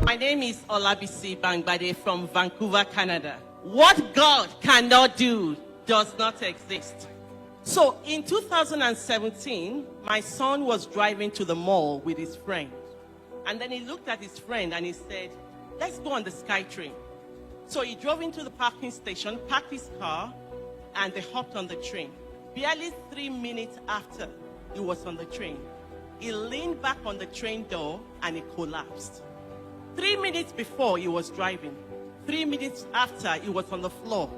My name is Olabisi Bangbade from Vancouver, Canada. What God cannot do does not exist. So in 2017, my son was driving to the mall with his friend. And then he looked at his friend and he said, let's go on the SkyTrain. So he drove into the parking station, parked his car, and they hopped on the train. Barely 3 minutes after he was on the train, he leaned back on the train door and he collapsed. 3 minutes before he was driving, 3 minutes after he was on the floor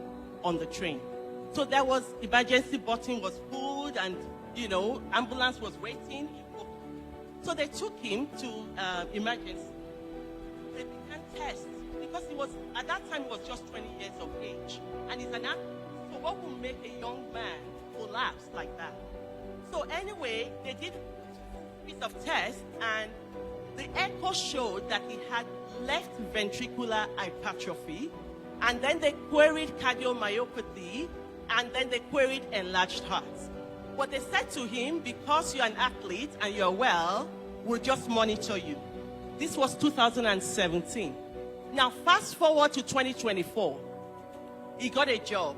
on the train. So there was emergency button was pulled and, ambulance was waiting. So they took him to emergency. They began tests because at that time he was just 20 years of age. And he's an athlete. So what would make a young man collapse like that? So anyway, they did a piece of test and the echo showed that he had left ventricular hypertrophy, and then they queried cardiomyopathy, and then they queried enlarged heart. But they said to him, because you're an athlete and you're well, we'll just monitor you. This was 2017. Now fast forward to 2024. He got a job,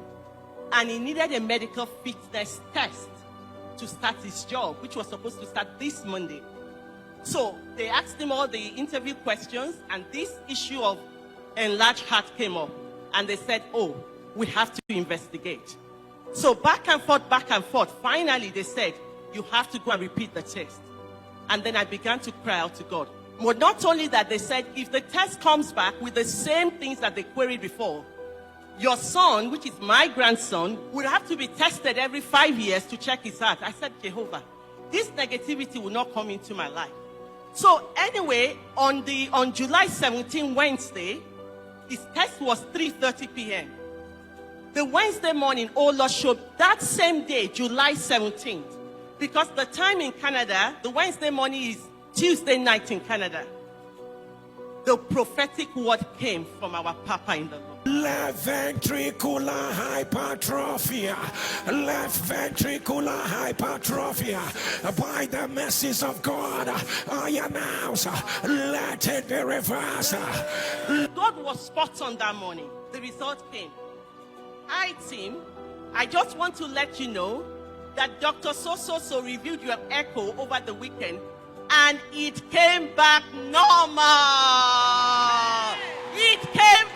and he needed a medical fitness test to start his job, which was supposed to start this Monday. So they asked him all the interview questions, and this issue of enlarged heart came up. And they said, oh, we have to investigate. So back and forth. Finally, they said, you have to go and repeat the test. And then I began to cry out to God. But not only that, they said, if the test comes back with the same things that they queried before, your son, which is my grandson, would have to be tested every 5 years to check his heart. I said, Jehovah, this negativity will not come into my life. So anyway, on July 17, Wednesday, his test was 3:30 p.m. The Wednesday morning, oh Lord, showed that same day, July 17th, because the time in Canada, the Wednesday morning is Tuesday night in Canada. The prophetic word came from our Papa in the Lord. Left ventricular hypertrophy. Left ventricular hypertrophy. By the mercies of God, I announce, let it be reversed. God was spot on that morning. The result came. Hi, team. I just want to let you know that Dr. So reviewed your echo over the weekend, and it came back normal. It came